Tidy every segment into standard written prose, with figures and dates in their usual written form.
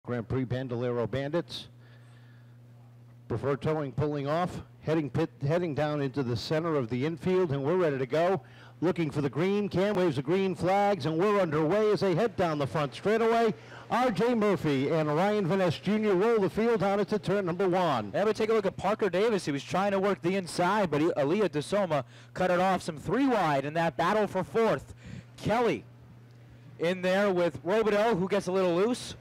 Grand Prix Bandolero Bandits. Preferred towing pulling off, heading down into the center of the infield, and we're ready to go. Looking for the green. Cam waves the green flags, and we're underway as they head down the front straightaway. R.J. Murphy and Ryan Van Ness Jr. roll the field on into turn number one. Yeah, but take a look at Parker Davis. He was trying to work the inside, but Aaliyah DeSoma cut it off some three wide in that battle for fourth. Kelly in there with Robideau, who gets a little loose.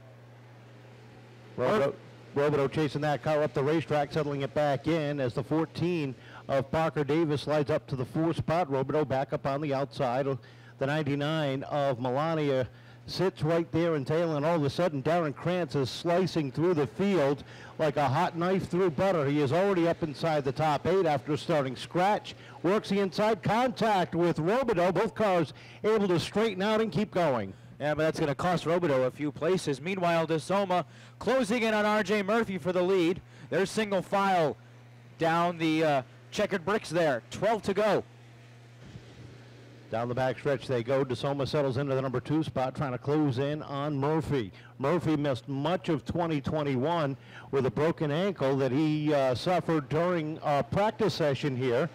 Robideau chasing that car up the racetrack, settling it back in as the 14 of Parker Davis slides up to the 4 spot. Robideau back up on the outside. The 99 of Melania sits right there in tail, and all of a sudden Darren Krantz is slicing through the field like a hot knife through butter. He is already up inside the top 8 after starting scratch. Works the inside, contact with Robideau. Both cars able to straighten out and keep going. Yeah, but that's going to cost Robideau a few places. Meanwhile, DeSoma closing in on R.J. Murphy for the lead. There's single file down the checkered bricks there. 12 to go. Down the back stretch they go. DeSoma settles into the number 2 spot, trying to close in on Murphy. Murphy missed much of 2021 with a broken ankle that he suffered during a practice session here.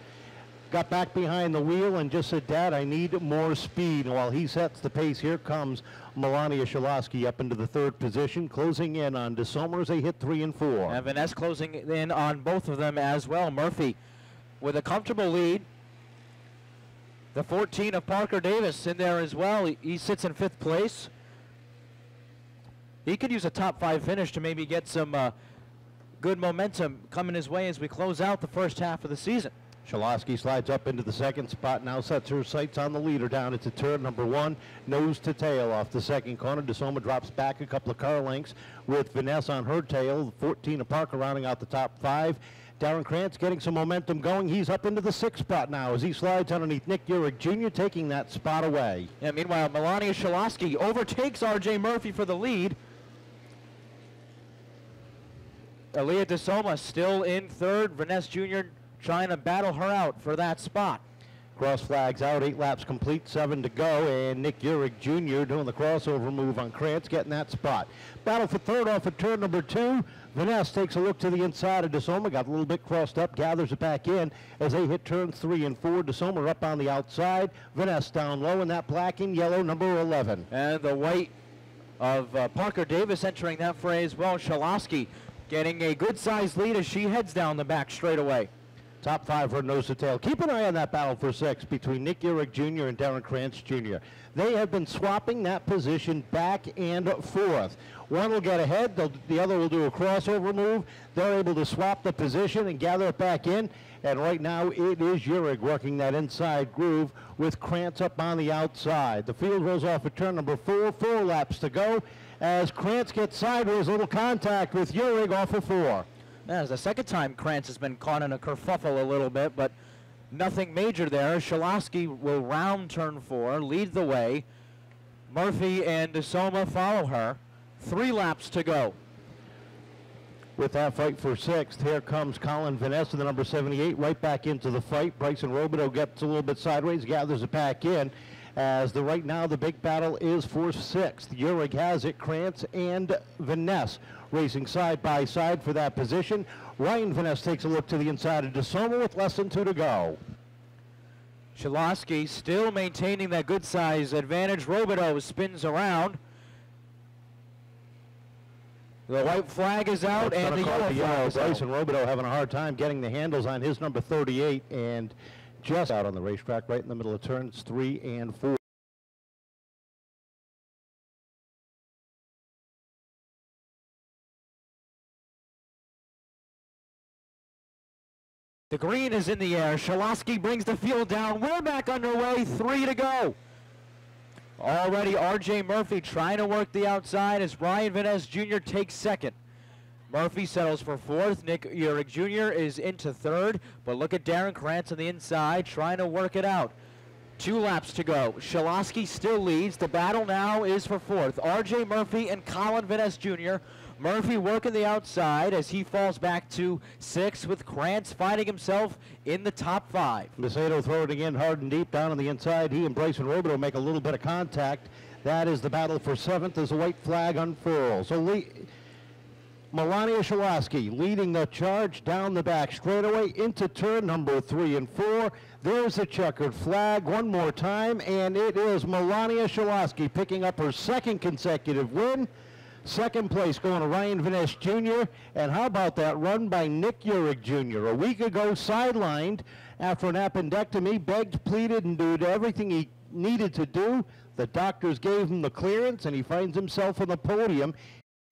Got back behind the wheel and just said, Dad, I need more speed. And while he sets the pace, here comes Melania Shalosky up into the 3rd position, closing in on DeSoma as they hit 3 and 4. And Van Ness closing in on both of them as well. Murphy with a comfortable lead. The 14 of Parker Davis in there as well. He sits in 5th place. He could use a top 5 finish to maybe get some good momentum coming his way as we close out the first half of the season. Shalosky slides up into the 2nd spot, now sets her sights on the leader down into turn number 1, nose to tail off the 2nd corner. DeSoma drops back a couple of car lengths with Van Ness on her tail. The 14 of Parker rounding out the top 5. Darren Krantz getting some momentum going. He's up into the 6th spot now as he slides underneath Nick Urich Jr., taking that spot away. Yeah, meanwhile, Melania Shalosky overtakes R.J. Murphy for the lead. Aaliyah DeSoma still in 3rd. Van Ness Jr. trying to battle her out for that spot. Cross flags out, 8 laps complete, 7 to go, and Nick Urich Jr. doing the crossover move on Krantz, getting that spot. Battle for 3rd off at turn number 2. Van Ness takes a look to the inside of DeSoma, got a little bit crossed up, gathers it back in as they hit turns 3 and 4. DeSoma up on the outside, Van Ness down low in that black and yellow number 11. And the white of Parker Davis entering that fray as well. Shalosky getting a good-sized lead as she heads down the back straightaway. Top 5 for nose to tail. Keep an eye on that battle for 6 between Nick Urich Jr. and Darren Krantz Jr. They have been swapping that position back and forth. One will get ahead, the other will do a crossover move. They're able to swap the position and gather it back in. And right now it is Urich working that inside groove with Krantz up on the outside. The field rolls off at turn number 4, 4 laps to go. As Krantz gets sideways, a little contact with Urich off of 4. That's the second time Krantz has been caught in a kerfuffle a little bit, but nothing major there. Shalosky will round turn 4, lead the way. Murphy and DeSoma follow her. 3 laps to go. With that fight for 6th, here comes Colin Van Ness, the number 78, right back into the fight. Bryson Robideau gets a little bit sideways, gathers it back in. As right now the big battle is for 6th. Urich has it, Krantz and Van Ness racing side by side for that position. Ryan Van Ness takes a look to the inside of DeSoma with less than 2 to go. Shalosky still maintaining that good size advantage. Robideau spins around. The white flag is out and the yellow flag is out. Bryson Robideau having a hard time getting the handles on his number 38 and just out on the racetrack right in the middle of turns 3 and 4. The green is in the air. Shalosky brings the field down. We're back underway. 3 to go. Already R.J. Murphy trying to work the outside as Ryan Van Ness Jr. takes 2nd. Murphy settles for 4th. Nick Urich Jr. is into 3rd. But look at Darren Krantz on the inside trying to work it out. 2 laps to go. Shalosky still leads. The battle now is for 4th. R.J. Murphy and Colin Van Ness Jr. Murphy working the outside as he falls back to 6th with Krantz finding himself in the top 5. Macedo throwing it again hard and deep down on the inside. He and Bryson Robideau make a little bit of contact. That is the battle for 7th as the white flag unfurls. So Melania Shalaski leading the charge down the back straightaway into turn number 3 and 4. There's the checkered flag one more time, and it is Melania Shalaski picking up her 2nd consecutive win. 2nd place going to Ryan Vaness Jr. And how about that run by Nick Urich Jr. A week ago sidelined after an appendectomy, begged, pleaded, and did everything he needed to do. The doctors gave him the clearance, and he finds himself on the podium.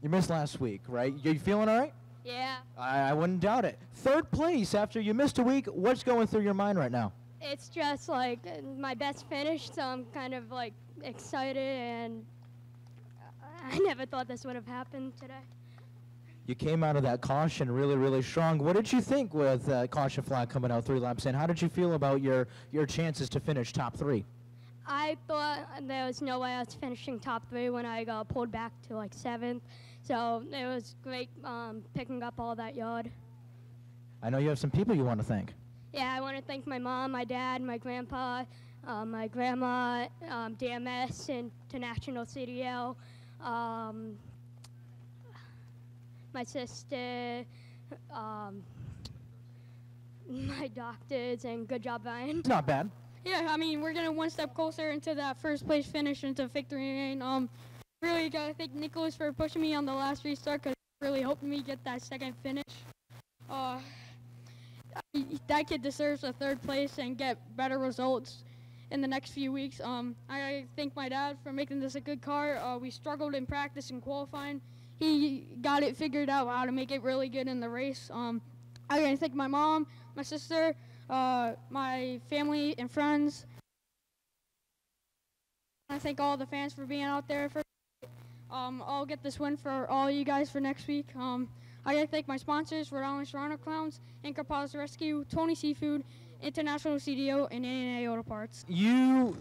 You missed last week, right? You feeling all right? Yeah. I wouldn't doubt it. 3rd place after you missed a week. What's going through your mind right now? It's just like my best finish, so I'm kind of like excited, and I never thought this would have happened today. You came out of that caution really, really strong. What did you think with caution flag coming out 3 laps in? How did you feel about your chances to finish top 3? I thought there was no way I was finishing top 3 when I got pulled back to like 7th. So it was great picking up all that yard. I know you have some people you want to thank. Yeah, I want to thank my mom, my dad, my grandpa, my grandma, DMS, International CDL, my sister, my doctors, and good job, Ryan. Not bad. Yeah, I mean, we're getting one step closer into that 1st place finish, into victory lane. Really gotta thank Nicholas for pushing me on the last restart, because it really helped me get that 2nd finish. That kid deserves a 3rd place and get better results in the next few weeks. I thank my dad for making this a good car. We struggled in practice and qualifying. He got it figured out how to make it really good in the race. I gotta thank my mom, my sister, my family and friends. I thank all the fans for being out there. I'll get this win for all you guys for next week. I gotta thank my sponsors, Rhode Island Toronto Clowns, Inca Paws Rescue, Tony Seafood, International CDO, and A&A Auto Parts. This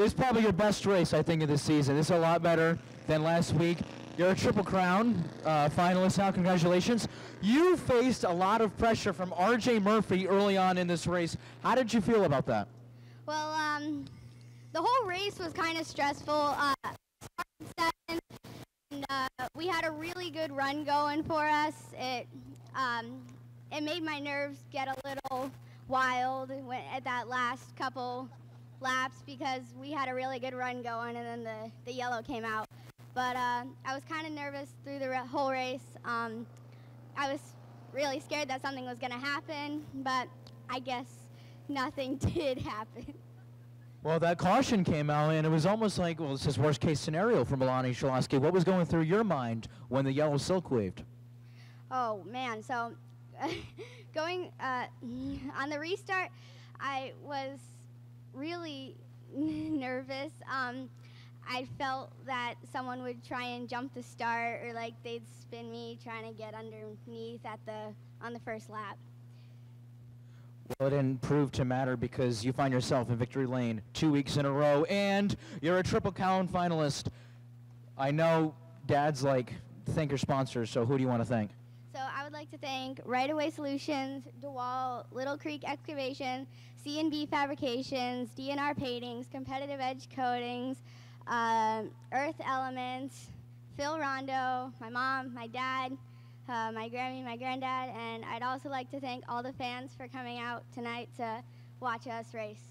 is probably your best race, I think, of this season. This is a lot better than last week. You're a Triple Crown finalist now. Congratulations. You faced a lot of pressure from R.J. Murphy early on in this race. How did you feel about that? Well, the whole race was kind of stressful. And, we had a really good run going for us. It made my nerves get a little wild at that last couple laps because we had a really good run going, and then the yellow came out. But I was kind of nervous through the whole race. I was really scared that something was going to happen, but I guess nothing did happen. Well, that caution came out, and it was almost like, well, it's his worst-case scenario for Melania Shalaski. What was going through your mind when the yellow silk waved? Oh, man. So going on the restart, I was really nervous. I felt that someone would try and jump the start, or like they'd spin me trying to get underneath on the 1st lap. Well, it didn't prove to matter because you find yourself in victory lane 2 weeks in a row, and you're a Triple Crown finalist. I know dads thank your sponsors, so who do you want to thank? So I would like to thank Right Away Solutions, DeWalt, Little Creek Excavation, C&B Fabrications, DNR Paintings, Competitive Edge Coatings, Earth Elements, Phil Rondo, my mom, my dad, my Grammy, my granddad, and I'd also like to thank all the fans for coming out tonight to watch us race.